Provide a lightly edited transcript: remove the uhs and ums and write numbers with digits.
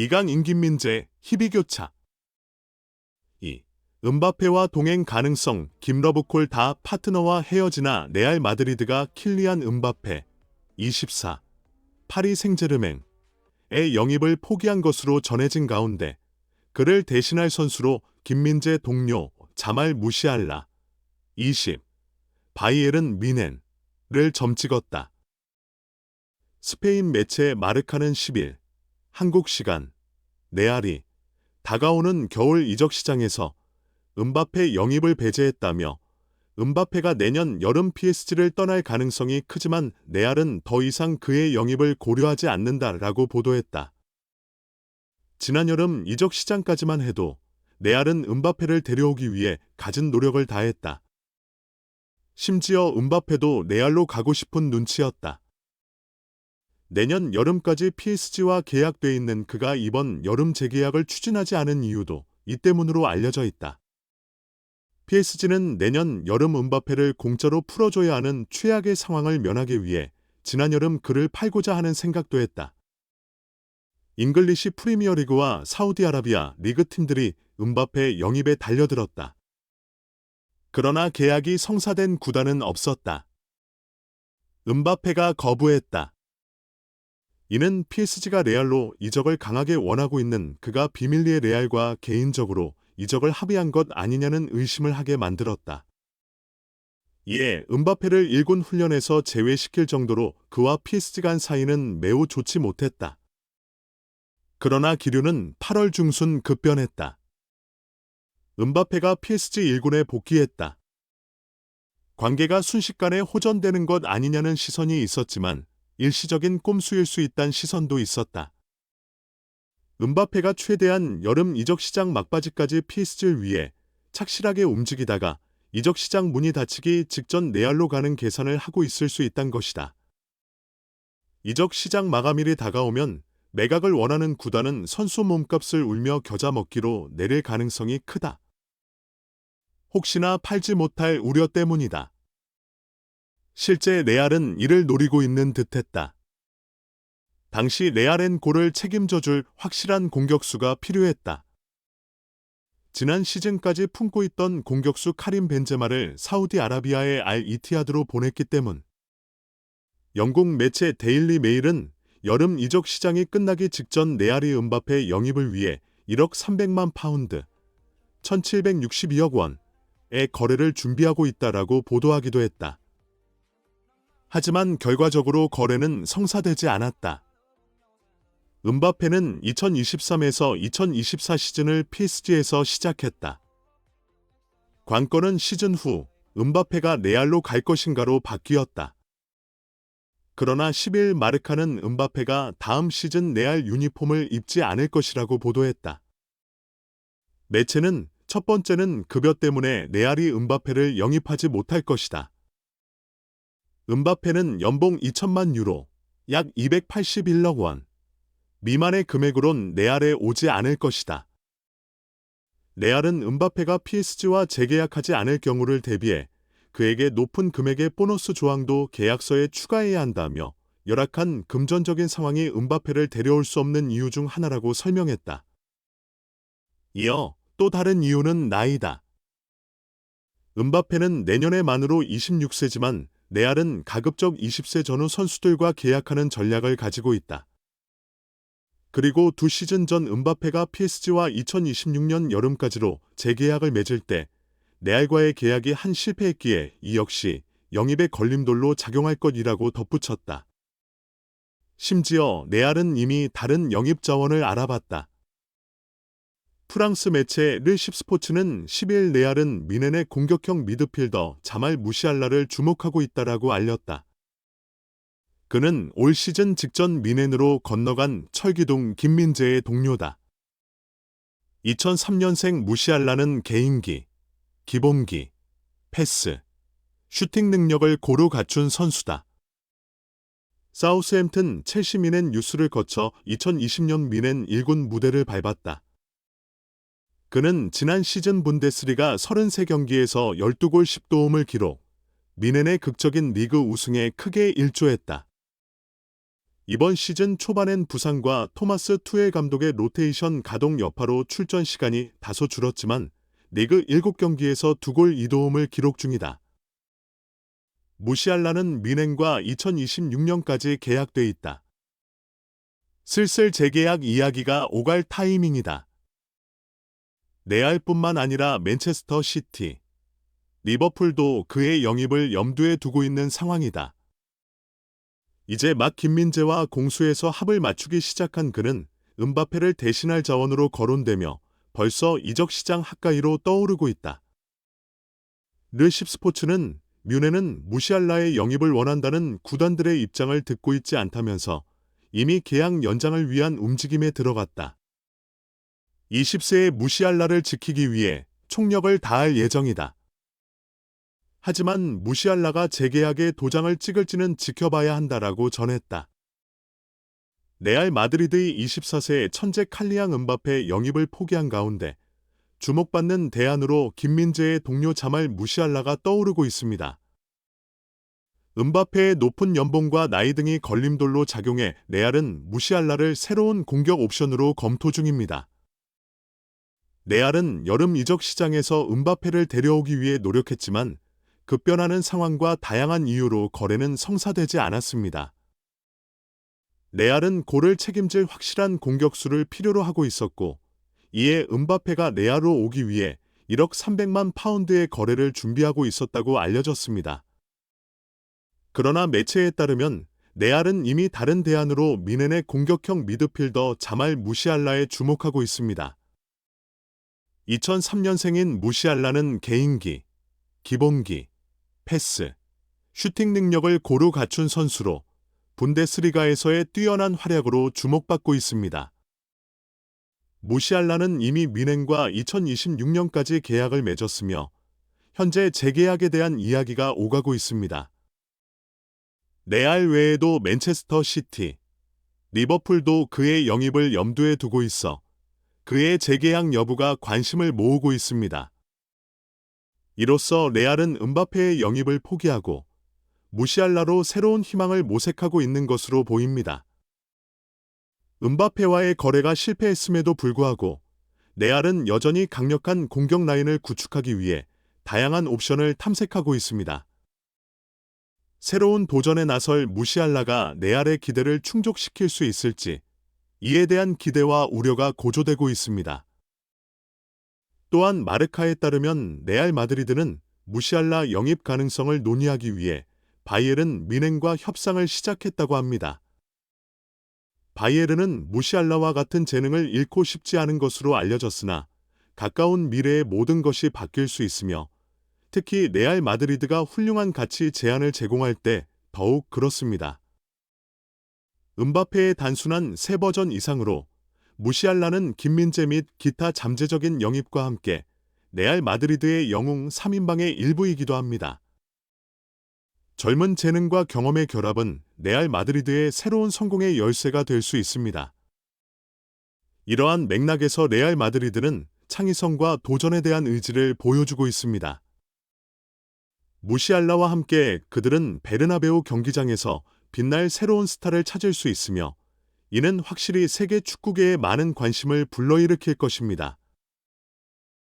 2강 임김민재, 희비교차. 2. 음바페와 동행 가능성, 김러브콜 다 파트너와 헤어지나 레알 마드리드가 킬리안 음바페, 24. 파리 생제르맹의 영입을 포기한 것으로 전해진 가운데 그를 대신할 선수로 김민재 동료 자말 무시알라, 20. 바이에른 미넨을 점찍었다. 스페인 매체 마르카는 10일 한국 시간 레알이 다가오는 겨울 이적 시장에서 음바페 영입을 배제했다며 음바페가 내년 여름 PSG를 떠날 가능성이 크지만 레알은 더 이상 그의 영입을 고려하지 않는다라고 보도했다. 지난 여름 이적 시장까지만 해도 레알은 음바페를 데려오기 위해 갖은 노력을 다했다. 심지어 음바페도 레알로 가고 싶은 눈치였다. 내년 여름까지 PSG와 계약돼 있는 그가 이번 여름 재계약을 추진하지 않은 이유도 이 때문으로 알려져 있다. PSG는 내년 여름 음바페를 공짜로 풀어줘야 하는 최악의 상황을 면하기 위해 지난 여름 그를 팔고자 하는 생각도 했다. 잉글리시 프리미어리그와 사우디아라비아 리그 팀들이 음바페 영입에 달려들었다. 그러나 계약이 성사된 구단은 없었다. 음바페가 거부했다. 이는 PSG가 레알로 이적을 강하게 원하고 있는 그가 비밀리에 레알과 개인적으로 이적을 합의한 것 아니냐는 의심을 하게 만들었다. 이에 음바페를 1군 훈련에서 제외시킬 정도로 그와 PSG 간 사이는 매우 좋지 못했다. 그러나 기류는 8월 중순 급변했다. 음바페가 PSG 1군에 복귀했다. 관계가 순식간에 호전되는 것 아니냐는 시선이 있었지만 일시적인 꼼수일 수 있다는 시선도 있었다. 음바페가 최대한 여름 이적 시장 막바지까지 PSG를 위해 착실하게 움직이다가 이적 시장 문이 닫히기 직전 레알로 가는 계산을 하고 있을 수 있다는 것이다. 이적 시장 마감일이 다가오면 매각을 원하는 구단은 선수 몸값을 울며 겨자 먹기로 내릴 가능성이 크다. 혹시나 팔지 못할 우려 때문이다. 실제 레알은 이를 노리고 있는 듯했다. 당시 레알엔 골을 책임져줄 확실한 공격수가 필요했다. 지난 시즌까지 품고 있던 공격수 카림 벤제마를 사우디아라비아의 알 이티하드로 보냈기 때문. 영국 매체 데일리 메일은 여름 이적 시장이 끝나기 직전 레알이 음바페 영입을 위해 1억 300만 파운드, 1762억 원의 거래를 준비하고 있다라고 보도하기도 했다. 하지만 결과적으로 거래는 성사되지 않았다. 음바페는 2023에서 2024 시즌을 PSG에서 시작했다. 관건은 시즌 후 음바페가 레알로 갈 것인가로 바뀌었다. 그러나 10일 마르카는 음바페가 다음 시즌 레알 유니폼을 입지 않을 것이라고 보도했다. 매체는 첫 번째는 급여 때문에 레알이 음바페를 영입하지 못할 것이다. 음바페는 연봉 2천만 유로, 약 281억 원 미만의 금액으론 레알에 오지 않을 것이다. 레알은 음바페가 PSG와 재계약하지 않을 경우를 대비해 그에게 높은 금액의 보너스 조항도 계약서에 추가해야 한다며 열악한 금전적인 상황이 음바페를 데려올 수 없는 이유 중 하나라고 설명했다. 이어 또 다른 이유는 나이다. 음바페는 내년에 만으로 26세지만 레알은 가급적 20세 전후 선수들과 계약하는 전략을 가지고 있다. 그리고 2시즌 전 음바페가 PSG와 2026년 여름까지로 재계약을 맺을 때 레알과의 계약이 한 실패했기에 이 역시 영입의 걸림돌로 작용할 것이라고 덧붙였다. 심지어 레알은 이미 다른 영입 자원을 알아봤다. 프랑스 매체 르십 스포츠는 10일 레알은 미넨의 공격형 미드필더 자말 무시알라를 주목하고 있다라고 알렸다. 그는 올 시즌 직전 미넨으로 건너간 철기둥 김민재의 동료다. 2003년생 무시알라는 개인기, 기본기, 패스, 슈팅 능력을 고루 갖춘 선수다. 사우스햄튼 첼시 미넨 유스를 거쳐 2020년 미넨 1군 무대를 밟았다. 그는 지난 시즌 분데스리가 33경기에서 12골 10도움을 기록, 미넨의 극적인 리그 우승에 크게 일조했다. 이번 시즌 초반엔 부상과 토마스 투엘 감독의 로테이션 가동 여파로 출전 시간이 다소 줄었지만 리그 7경기에서 2골 2도움을 기록 중이다. 무시알라는 미넨과 2026년까지 계약돼 있다. 슬슬 재계약 이야기가 오갈 타이밍이다. 레알뿐만 아니라 맨체스터 시티, 리버풀도 그의 영입을 염두에 두고 있는 상황이다. 이제 막 김민재와 공수에서 합을 맞추기 시작한 그는 음바페를 대신할 자원으로 거론되며 벌써 이적 시장 한가위로 떠오르고 있다. 르십스포츠는 뮌헨은 무시알라의 영입을 원한다는 구단들의 입장을 듣고 있지 않다면서 이미 계약 연장을 위한 움직임에 들어갔다. 20세의 무시알라를 지키기 위해 총력을 다할 예정이다. 하지만 무시알라가 재계약에 도장을 찍을지는 지켜봐야 한다라고 전했다. 레알 마드리드의 24세 천재 칼리앙 음바페 영입을 포기한 가운데 주목받는 대안으로 김민재의 동료 자말 무시알라가 떠오르고 있습니다. 음바페의 높은 연봉과 나이 등이 걸림돌로 작용해 레알은 무시알라를 새로운 공격 옵션으로 검토 중입니다. 레알은 여름 이적 시장에서 음바페를 데려오기 위해 노력했지만 급변하는 상황과 다양한 이유로 거래는 성사되지 않았습니다. 레알은 골을 책임질 확실한 공격수를 필요로 하고 있었고 이에 음바페가 레알로 오기 위해 1억 300만 파운드의 거래를 준비하고 있었다고 알려졌습니다. 그러나 매체에 따르면 레알은 이미 다른 대안으로 미넨의 공격형 미드필더 자말 무시알라에 주목하고 있습니다. 2003년생인 무시알라는 개인기, 기본기, 패스, 슈팅 능력을 고루 갖춘 선수로 분데스리가에서의 뛰어난 활약으로 주목받고 있습니다. 무시알라는 이미 미넨과 2026년까지 계약을 맺었으며 현재 재계약에 대한 이야기가 오가고 있습니다. 레알 외에도 맨체스터 시티, 리버풀도 그의 영입을 염두에 두고 있어 그의 재계약 여부가 관심을 모으고 있습니다. 이로써 레알은 음바페의 영입을 포기하고 무시알라로 새로운 희망을 모색하고 있는 것으로 보입니다. 음바페와의 거래가 실패했음에도 불구하고 레알은 여전히 강력한 공격 라인을 구축하기 위해 다양한 옵션을 탐색하고 있습니다. 새로운 도전에 나설 무시알라가 레알의 기대를 충족시킬 수 있을지 이에 대한 기대와 우려가 고조되고 있습니다. 또한 마르카에 따르면 레알 마드리드는 무시알라 영입 가능성을 논의하기 위해 바이에른 뮌헨과 협상을 시작했다고 합니다. 바이에른은 무시알라와 같은 재능을 잃고 싶지 않은 것으로 알려졌으나 가까운 미래에 모든 것이 바뀔 수 있으며 특히 레알 마드리드가 훌륭한 가치 제한을 제공할 때 더욱 그렇습니다. 음바페의 단순한 새 버전 이상으로 무시알라는 김민재 및 기타 잠재적인 영입과 함께 레알 마드리드의 영웅 3인방의 일부이기도 합니다. 젊은 재능과 경험의 결합은 레알 마드리드의 새로운 성공의 열쇠가 될 수 있습니다. 이러한 맥락에서 레알 마드리드는 창의성과 도전에 대한 의지를 보여주고 있습니다. 무시알라와 함께 그들은 베르나베우 경기장에서 빛날 새로운 스타를 찾을 수 있으며 이는 확실히 세계 축구계에 많은 관심을 불러일으킬 것입니다.